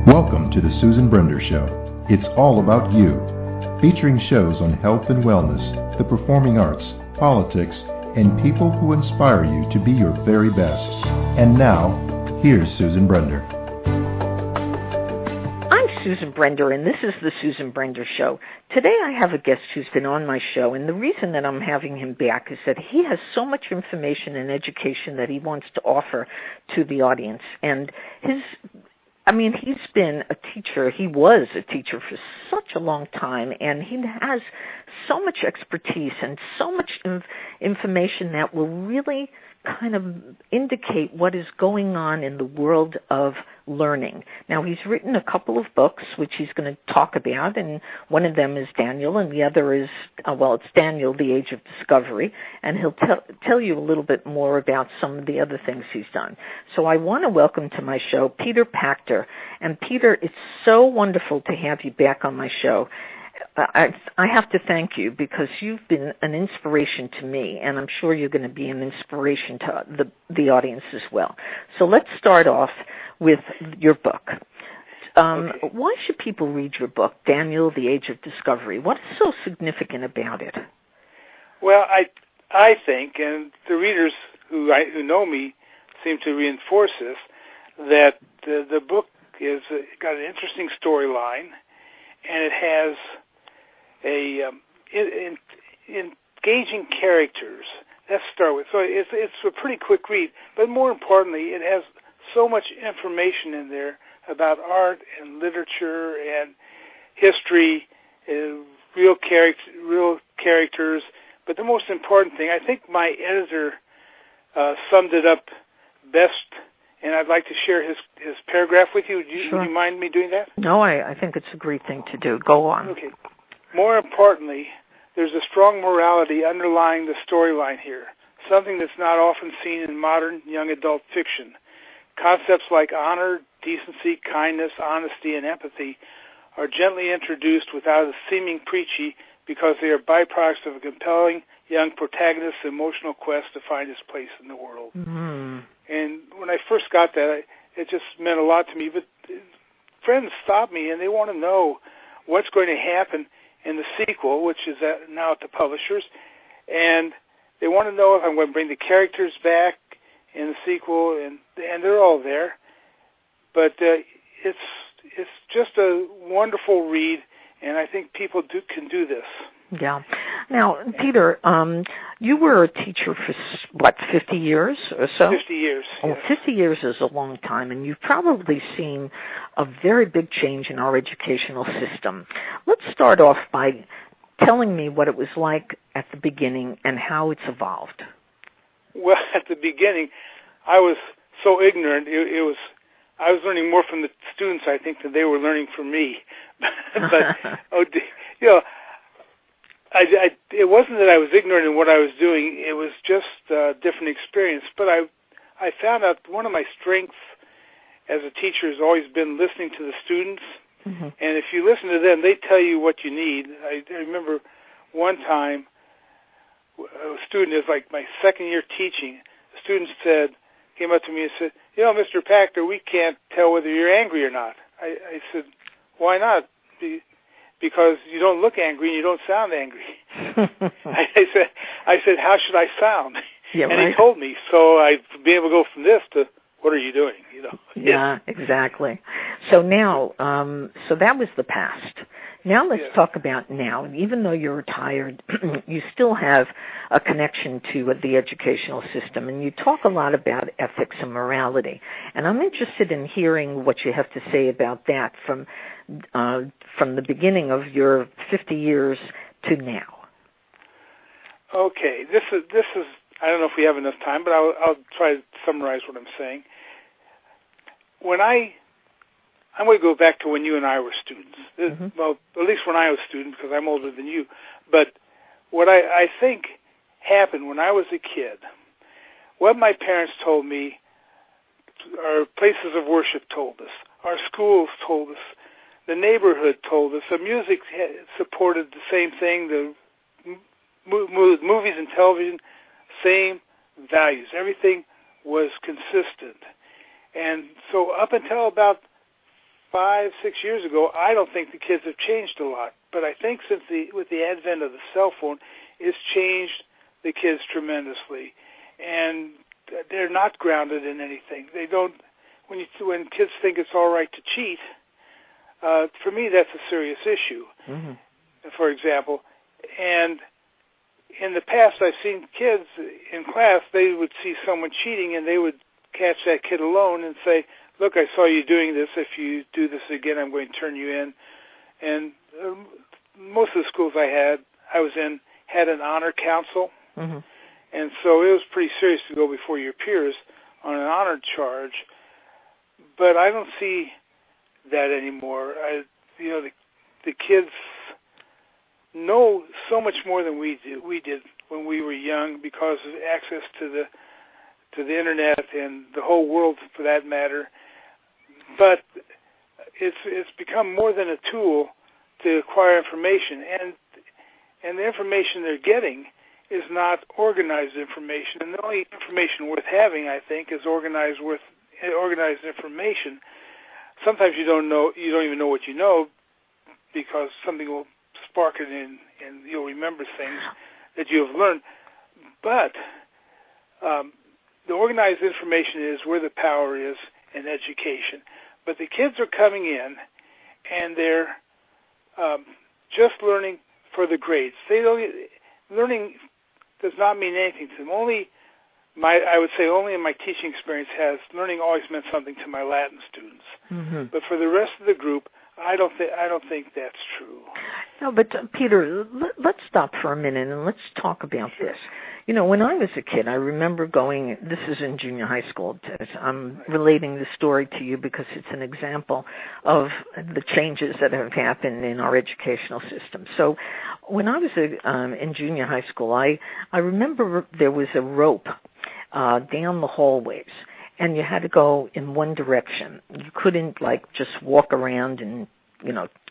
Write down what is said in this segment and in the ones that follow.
Welcome to the Susan Brender Show. It's all about you. Featuring shows on health and wellness, the performing arts, politics, and people who inspire you to be your very best. And now, here's Susan Brender. I'm Susan Brender, and this is the Susan Brender Show. Today I have a guest who's been on my show, and the reason that I'm having him back is that he has so much information and education that he wants to offer to the audience. And he's been a teacher. He was a teacher for such a long time, and he has so much expertise and so much information that will really kind of indicate what is going on in the world of learning. Now, he's written a couple of books, which he's going to talk about, and one of them is Daniel, and the other is, it's Daniel, The Age of Discovery, and he'll tell you a little bit more about some of the other things he's done. So I want to welcome to my show Peter Pactor. And Peter, it's so wonderful to have you back on my show. I have to thank you because you've been an inspiration to me, and I'm sure you're going to be an inspiration to the audience as well. So let's start off with your book. Okay. Why should people read your book, Daniel, The Age of Discovery? What is so significant about it? Well, I think, and the readers who know me seem to reinforce this, that the book is got an interesting storyline, and it has engaging characters. Let's start with. So it's a pretty quick read, but more importantly, it has so much information in there about art and literature and history, real characters. But the most important thing, I think my editor summed it up best, and I'd like to share his paragraph with you. Sure. Would you mind me doing that? No, I think it's a great thing to do. Go on. Okay. More importantly, there's a strong morality underlying the storyline here, something that's not often seen in modern young adult fiction. Concepts like honor, decency, kindness, honesty, and empathy are gently introduced without a seeming preachy because they are byproducts of a compelling young protagonist's emotional quest to find his place in the world. Mm-hmm. And when I first got that, it just meant a lot to me. But friends stop me, and they want to know what's going to happen in the sequel, which is now at the publishers, and they want to know if I'm going to bring the characters back in the sequel, and they're all there. But it's just a wonderful read, and I think people can do this. Yeah. Now, Peter, you were a teacher for, 50 years or so? 50 years. Oh, yes. 50 years is a long time, and you've probably seen a very big change in our educational system. Let's start off by telling me what it was like at the beginning and how it's evolved. Well, at the beginning, I was so ignorant. I was learning more from the students, I think, than they were learning from me. But it wasn't that I was ignorant in what I was doing. It was just a different experience. But I found out one of my strengths as a teacher has always been listening to the students. Mm-hmm. And if you listen to them, they tell you what you need. I remember one time a student, is like my second year teaching, a student came up to me and said, Mr. Pactor, we can't tell whether you're angry or not. I said, why not? Because you don't look angry and you don't sound angry. I said, how should I sound? Yeah, and right. He told me, so I'd be able to go from this to what are you doing? Yeah, exactly. So now, so that was the past. Now let's talk about now. Even though you're retired, you still have a connection to the educational system, and you talk a lot about ethics and morality. And I'm interested in hearing what you have to say about that from the beginning of your 50 years to now. Okay, this is. I don't know if we have enough time, but I'll try to summarize what I'm saying. I'm going to go back to when you and I were students. Mm-hmm. Well, at least when I was a student, because I'm older than you. But what I think happened when I was a kid, what my parents told me, our places of worship told us, our schools told us, the neighborhood told us, the music supported the same thing, the movies and television, same values. Everything was consistent. And so up until about 5, 6 years ago, I don't think the kids have changed a lot. But I think with the advent of the cell phone, it's changed the kids tremendously, and they're not grounded in anything. They don't. When kids think it's all right to cheat, for me that's a serious issue. Mm-hmm. For example, and in the past I've seen kids in class, they would see someone cheating and they would catch that kid alone and say, "Look, I saw you doing this. If you do this again, I'm going to turn you in." And most of the schools I was in had an honor council, mm-hmm. and so it was pretty serious to go before your peers on an honor charge. But I don't see that anymore. The kids know so much more than we did when we were young because of access to the internet and the whole world for that matter. But it's become more than a tool to acquire information, and the information they're getting is not organized information. And the only information worth having, I think, is organized information. Sometimes you don't even know what you know, because something will spark it in, and you'll remember things that you have learned. But the organized information is where the power is in education. But the kids are coming in, and they're just learning for the grades. Learning does not mean anything to them. I would say only in my teaching experience has learning always meant something to my Latin students. Mm-hmm. But for the rest of the group, I don't think that's true. No, but Peter, let's stop for a minute and let's talk about this. When I was a kid, I remember going, this is in junior high school, I'm relating the story to you because it's an example of the changes that have happened in our educational system. So when I was in junior high school, I remember there was a rope down the hallways, and you had to go in one direction. You couldn't, just walk around and,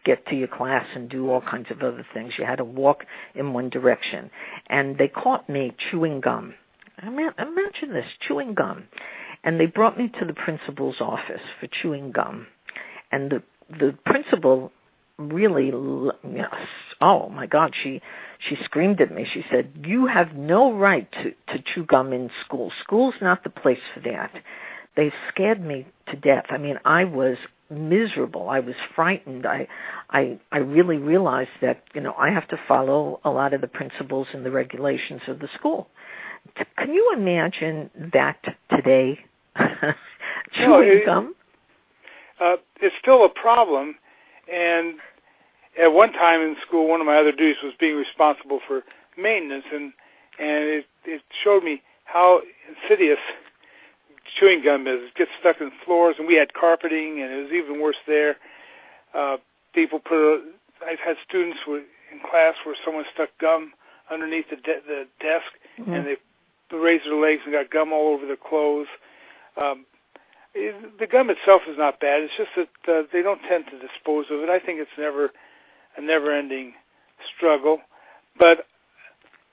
get to your class and do all kinds of other things. You had to walk in one direction. And they caught me chewing gum. Imagine this, chewing gum. And they brought me to the principal's office for chewing gum. And the principal really, oh my God, she screamed at me. She said, "You have no right to chew gum in school. School's not the place for that." They scared me to death. I was miserable. I was frightened. I really realized that, I have to follow a lot of the principles and the regulations of the school. Can you imagine that today? Chewing gum? It's still a problem, and at one time in school, one of my other duties was being responsible for maintenance, and it showed me how insidious chewing gum is. It gets stuck in floors, and we had carpeting, and it was even worse there. I've had students in class where someone stuck gum underneath the desk, mm-hmm. and they raised their legs and got gum all over their clothes. The gum itself is not bad. It's just that they don't tend to dispose of it. I think it's a never-ending struggle. But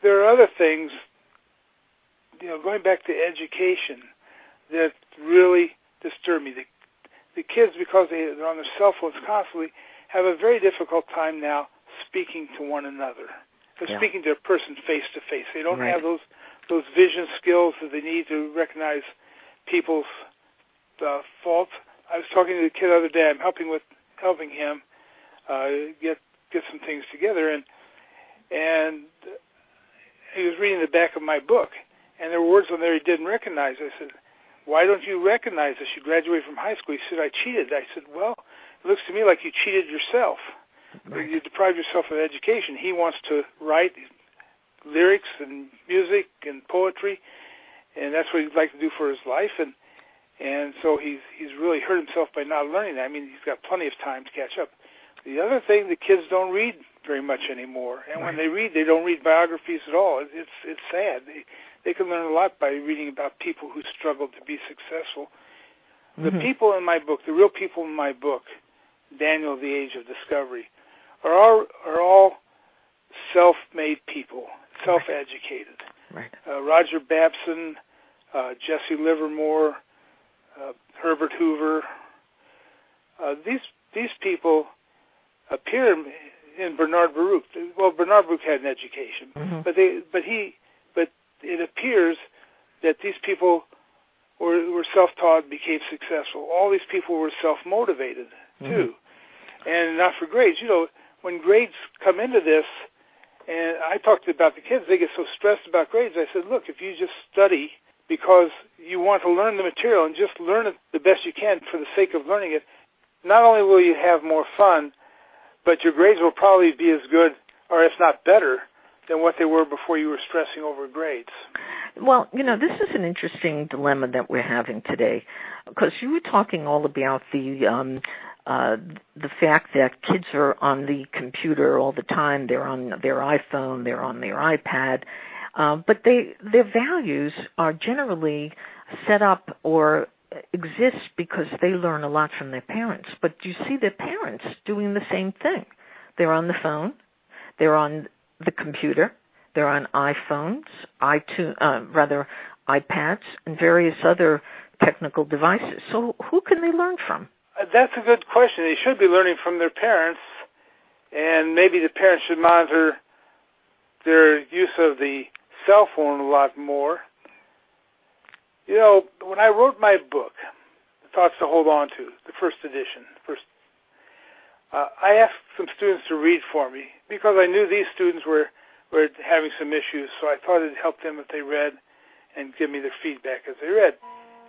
there are other things, going back to education, that really disturb me. The kids, because they're on their cell phones constantly, have a very difficult time now speaking to one another. They're speaking to a person face-to-face. They don't have those vision skills that they need to recognize people's faults. I was talking to the kid the other day. I'm helping him get some things together, and he was reading the back of my book, and there were words on there he didn't recognize. I said, "Why don't you recognize this? You graduated from high school." He said, "I cheated." I said, "Well, it looks to me like you cheated yourself. Right. You deprived yourself of education." He wants to write lyrics and music and poetry, and that's what he'd like to do for his life, and so he's really hurt himself by not learning that. He's got plenty of time to catch up. The other thing, the kids don't read very much anymore, and when they read, they don't read biographies at all. It's sad. They can learn a lot by reading about people who struggled to be successful. Mm-hmm. The people in my book, the real people in my book, Daniel, the Age of Discovery, are all self-made people, self-educated. Right. Roger Babson, Jesse Livermore, Herbert Hoover. These these people appear in Bernard Baruch. Well, Bernard Baruch had an education, but it appears that these people were self-taught, became successful. All these people were self-motivated too, and not for grades. When grades come into this, and I talked about the kids, they get so stressed about grades. I said, look, if you just study because you want to learn the material and just learn it the best you can for the sake of learning it, not only will you have more fun, but your grades will probably be as good, or if not better, than what they were before you were stressing over grades. Well, this is an interesting dilemma that we're having today, because you were talking all about the fact that kids are on the computer all the time. They're on their iPhone, they're on their iPad, but their values are generally set up or exist because they learn a lot from their parents. But you see their parents doing the same thing. They're on the phone, they're on the computer, they're on iPhones, iPads, and various other technical devices. So who can they learn from? That's a good question. They should be learning from their parents, and maybe the parents should monitor their use of the cell phone a lot more. When I wrote my book, Thoughts to Hold On To, the first edition, I asked some students to read for me because I knew these students were having some issues, so I thought it'd help them if they read and give me their feedback as they read.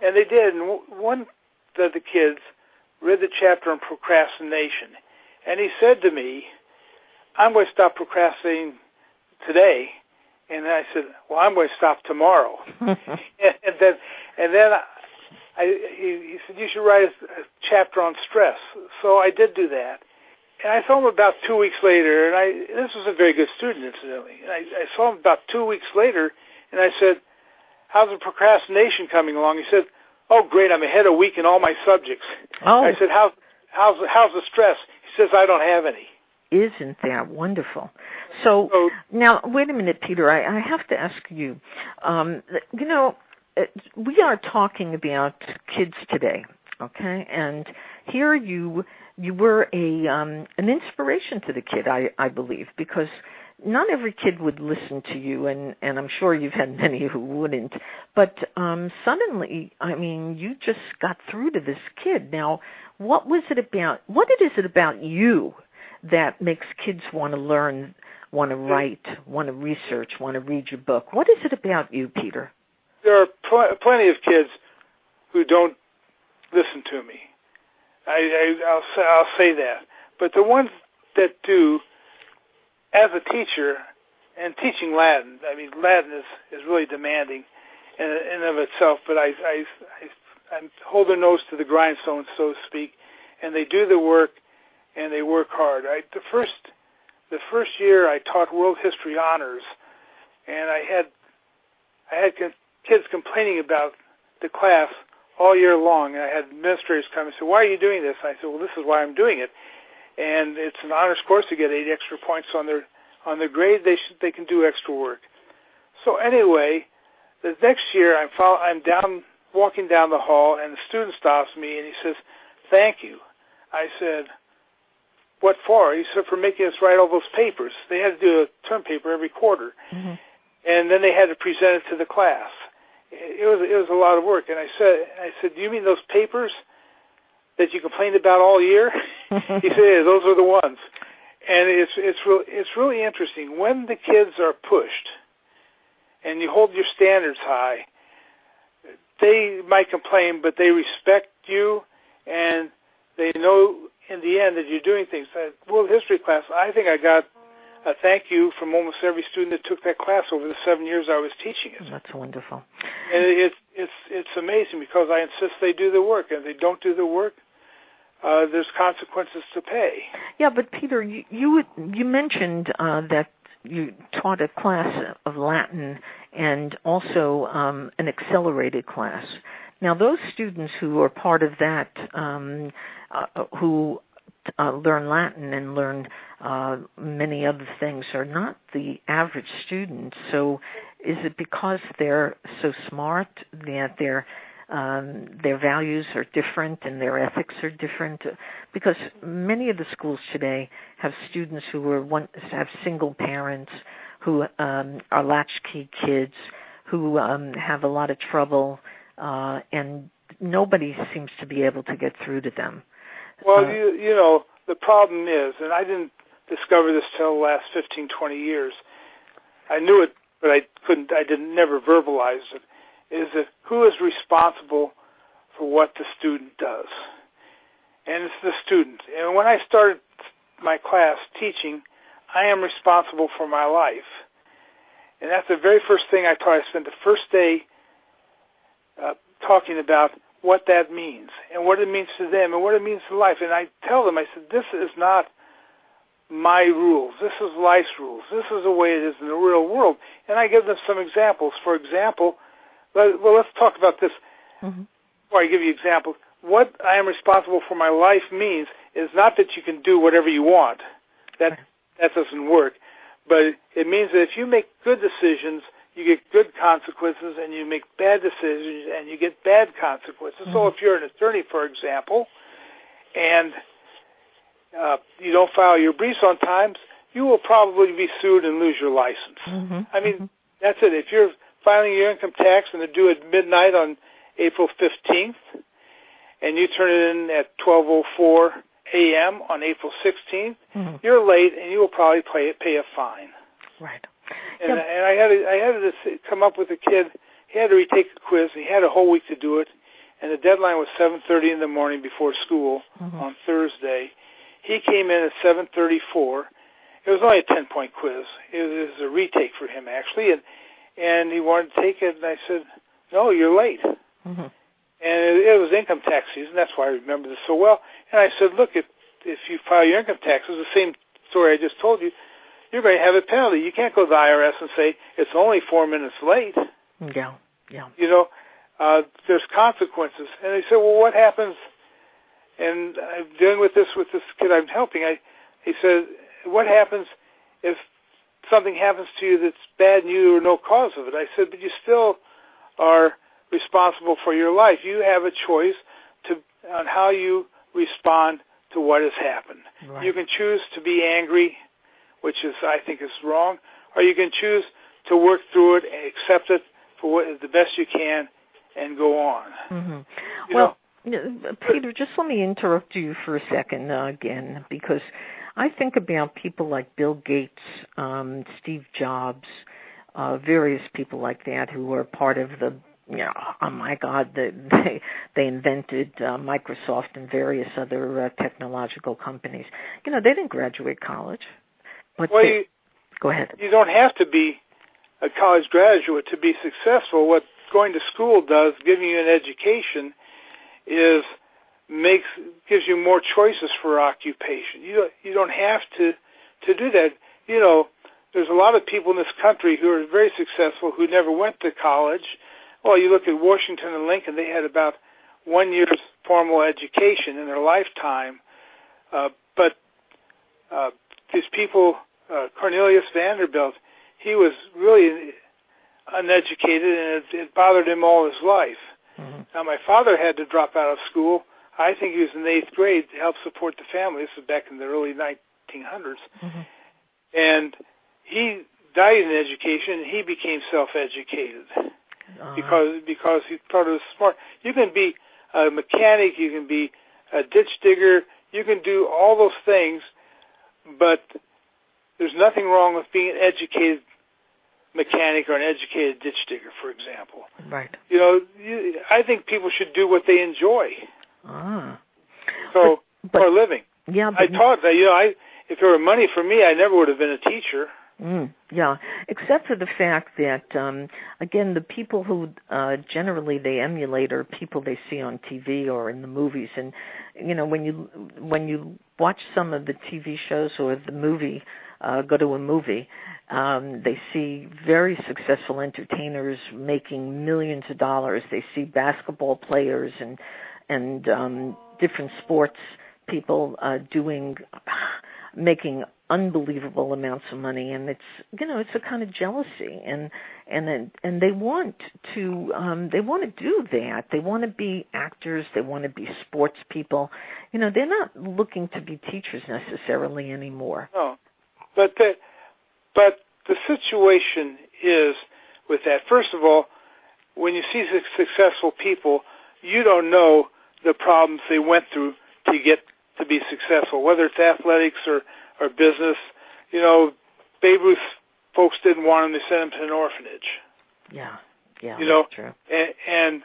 And they did, and one of the kids read the chapter on procrastination, and he said to me, I'm going to stop procrastinating today. And then I said, well, I'm going to stop tomorrow. and then he said, you should write a chapter on stress. So I did do that. And I saw him about 2 weeks later, and this was a very good student, incidentally. And I saw him about 2 weeks later, and I said, how's the procrastination coming along? He said, oh, great, I'm ahead a week in all my subjects. Oh. I said, how's the stress? He says, I don't have any. Isn't that wonderful? So now, wait a minute, Peter. I have to ask you. We are talking about kids today, okay? And here you were an inspiration to the kid, I believe, because not every kid would listen to you, and I'm sure you've had many who wouldn't. But suddenly, you just got through to this kid. Now, what is it about you that makes kids want to learn, want to write, want to research, want to read your book? What is it about you, Peter? There are plenty of kids who don't listen to me. I'll say that. But the ones that do, as a teacher, and teaching Latin, Latin is really demanding in and of itself, but I hold their nose to the grindstone, so to speak, and they do the work, and they work hard. The first year I taught world history honors, and I had kids complaining about the class all year long, and I had administrators come and say, why are you doing this? I said, well, this is why I'm doing it. And it's an honors course to get 8 extra points on their grade. They can do extra work. So anyway, the next year I'm walking down the hall, and the student stops me, and he says, thank you. I said, what for? He said, for making us write all those papers. They had to do a term paper every quarter. Mm-hmm. And then they had to present it to the class. It was a lot of work. And I said, do you mean those papers that you complained about all year? He said, yeah, those are the ones. And it's really interesting. When the kids are pushed and you hold your standards high, they might complain, but they respect you, and they know in the end that you're doing things. World history class, I think I got a thank you from almost every student that took that class over the 7 years I was teaching it. That's wonderful. And it's amazing because I insist they do the work, and if they don't do the work, there's consequences to pay. Yeah, but Peter, you mentioned that you taught a class of Latin and also an accelerated class. Now, those students who are part of that, who learn Latin and learn many other things, are not the average students. So is it because they're so smart that they're their values are different and their ethics are different, because many of the schools today have students who have single parents, who are latchkey kids, who have a lot of trouble, and nobody seems to be able to get through to them. Well, you know, the problem is, and I didn't discover this till the last 15, 20 years. I knew it, but I never verbalized it, is that who is responsible for what the student does? And it's the student. And when I started my class teaching, I am responsible for my life. And that's the very first thing I taught. I spent the first day talking about what that means and what it means to them and what it means to life. And I tell them, I said, this is not my rules. This is life's rules. This is the way it is in the real world. And I give them some examples. For example, let's talk about this. Mm-hmm. Before I give you examples, what I am responsible for my life means is not that you can do whatever you want. That doesn't work. But it means that if you make good decisions, you get good consequences, and you make bad decisions, and you get bad consequences. Mm-hmm. So if you're an attorney, for example, and you don't file your briefs on time, you will probably be sued and lose your license. Mm-hmm. I mean, that's it. If you're filing your income tax and they're due at midnight on April 15th, and you turn it in at 12:04 a.m. on April 16th, mm-hmm. you're late, and you will probably pay a fine. Right. And, yep. And I had to come up with a kid. He had to retake a quiz, and he had a whole week to do it. And the deadline was 7:30 in the morning before school mm-hmm. on Thursday. He came in at 7:34. It was only a 10-point quiz. It was a retake for him, actually, and he wanted to take it. And I said, "No, you're late." Mm-hmm. And it was income tax season. That's why I remember this so well. And I said, "Look, if you file your income taxes, the same story I just told you, you're going to have a penalty. You can't go to the IRS and say it's only 4 minutes late." Yeah. You know, there's consequences. And they said, "Well, what happens?" And I'm dealing with this kid I'm helping. He said, "What happens if something happens to you that's bad and you are no cause of it?" I said, "But you still are responsible for your life. You have a choice on how you respond to what has happened. Right. You can choose to be angry, which I think is wrong, or you can choose to work through it and accept it for the best you can and go on." Mm-hmm. Well, Peter, just let me interrupt you for a second again, because I think about people like Bill Gates, Steve Jobs, various people like that who were part of the, oh my God, they invented Microsoft and various other technological companies. They didn't graduate college. But go ahead. You don't have to be a college graduate to be successful. What going to school does, giving you an education, gives you more choices for occupation. You don't have to do that. There's a lot of people in this country who are very successful who never went to college. Well, you look at Washington and Lincoln; they had about 1 year's formal education in their lifetime. But these people, Cornelius Vanderbilt, he was really uneducated, and it bothered him all his life. Mm-hmm. Now, my father had to drop out of school. I think he was in the 8th grade to help support the family. This was back in the early 1900s. Mm-hmm. And he died in education, and he became self-educated because he thought it was smart. You can be a mechanic, you can be a ditch digger, you can do all those things, but there's nothing wrong with being an educated mechanic or an educated ditch digger, for example. Right. I think people should do what they enjoy. For a living. Yeah. I taught that. If there were money for me, I never would have been a teacher. Yeah, except for the fact that, again, the people who generally they emulate are people they see on TV or in the movies. And, when you watch some of the TV shows or the movie, go to a movie, they see very successful entertainers making millions of dollars. They see basketball players and different sports people making unbelievable amounts of money, and it's it's a kind of jealousy, and they want to do that. They want to be actors. They want to be sports people. They're not looking to be teachers necessarily anymore. No, but the situation is with that. First of all, when you see successful people, you don't know the problems they went through to get to be successful, whether it's athletics or business. Babe Ruth folks didn't want him, they sent him to an orphanage. Yeah, that's true. And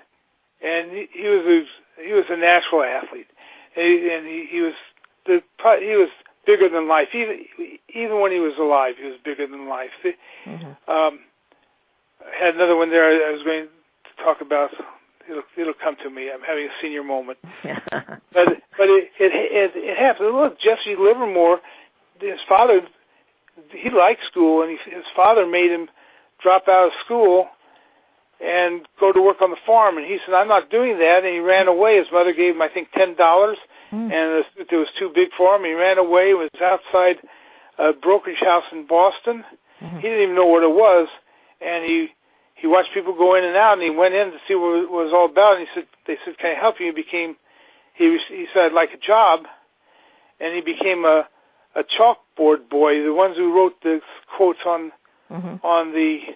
he was a natural athlete, and he was bigger than life. Even when he was alive, he was bigger than life. I had another one there I was going to talk about. It'll come to me. I'm having a senior moment. but it happened. Look, Jesse Livermore, his father, he liked school, and his father made him drop out of school and go to work on the farm. And he said, "I'm not doing that." And he ran away. His mother gave him, I think, $10, and it was too big for him. He ran away. He was outside a brokerage house in Boston. He didn't even know what it was, and he watched people go in and out, and he went in to see what it was all about. And they said, "Can I help you?" He said, "I'd like a job," and he became a chalkboard boy, the ones who wrote the quotes on the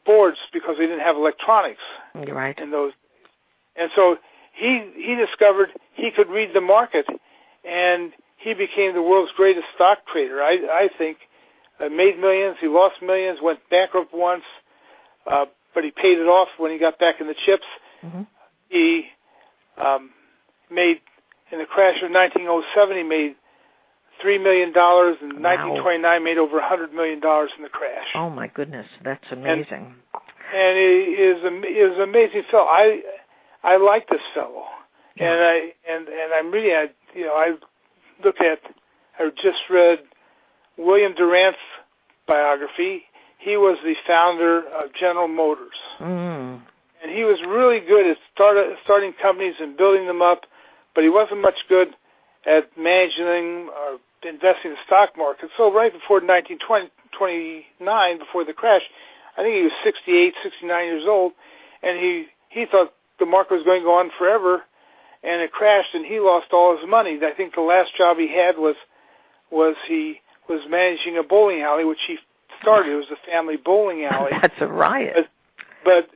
boards, because they didn't have electronics in those days. And so he discovered he could read the market, and he became the world's greatest stock trader, I think. Made millions, he lost millions, went bankrupt once, but he paid it off when he got back in the chips. He made, in the crash of 1907, he made $3 million, and 1929 made over $100 million in the crash. Oh my goodness, that's amazing. And he is an amazing fellow. I like this fellow, and I'm really, I just read William Durant's biography. He was the founder of General Motors, and he was really good at starting companies and building them up, but he wasn't much good at managing or investing in the stock market. So right before 1929, before the crash, I think he was 68, 69 years old, and he thought the market was going to go on forever, and it crashed, and he lost all his money. I think the last job he had was he was managing a bowling alley, which he started. It was a family bowling alley. That's a riot. But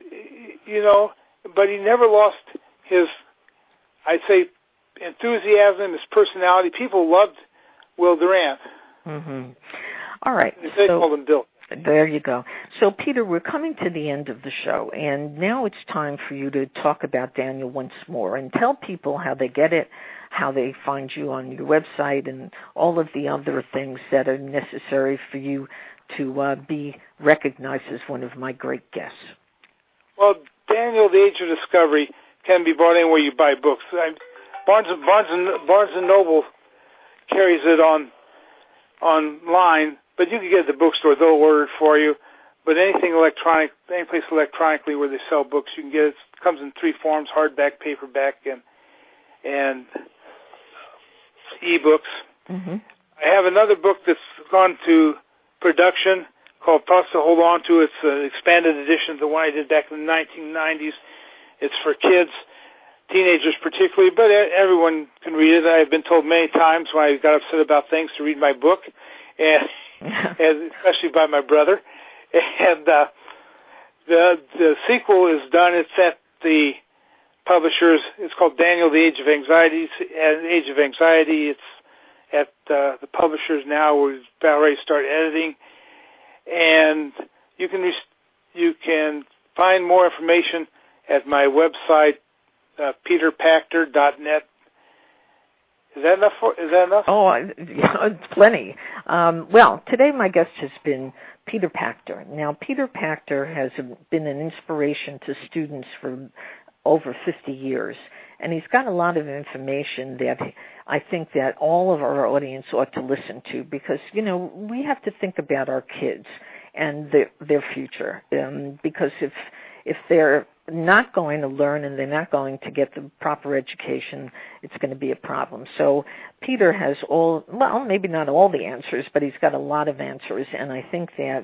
he never lost his, I'd say, enthusiasm, his personality. People loved Will Durant. All right. They called him Bill. There you go. So, Peter, we're coming to the end of the show, and now it's time for you to talk about Daniel once more and tell people how they get it, how they find you on your website, and all of the other things that are necessary for you to be recognized as one of my great guests. Well, Daniel, The Age of Discovery can be bought anywhere you buy books. Barnes and Noble carries it online, but you can get it at the bookstore. They'll order it for you. But anything electronic, any place electronically where they sell books, you can get it. It comes in three forms: hardback, paperback, and e-books. I have another book that's gone to production called Thoughts to Hold On To. It's an expanded edition of the one I did back in the 1990s. It's for kids, teenagers particularly, but everyone can read it. I've been told many times when I got upset about things to read my book, and especially by my brother. And the sequel is done. It's at the publishers. It's called Daniel, The Age of Anxiety. It's at the publishers now. We're about ready to start editing, and you can find more information at my website, peterpactor.net. Is that enough? Oh, it's plenty. Well, today my guest has been Peter Pactor. Now, Peter Pactor has been an inspiration to students for over 50 years, and he's got a lot of information that I think that all of our audience ought to listen to, because, we have to think about our kids and their future, because if they're not going to learn and they're not going to get the proper education, it's going to be a problem. So Peter has maybe not all the answers, but he's got a lot of answers, and I think that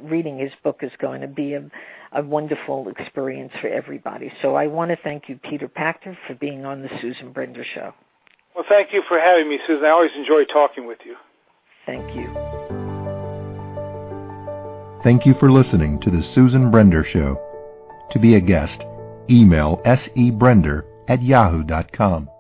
reading his book is going to be a wonderful experience for everybody. So I want to thank you, Peter Pactor, for being on the Susan Brender Show. Well, thank you for having me, Susan. I always enjoy talking with you. Thank you. Thank you for listening to the Susan Brender Show. To be a guest, email sebrender@yahoo.com.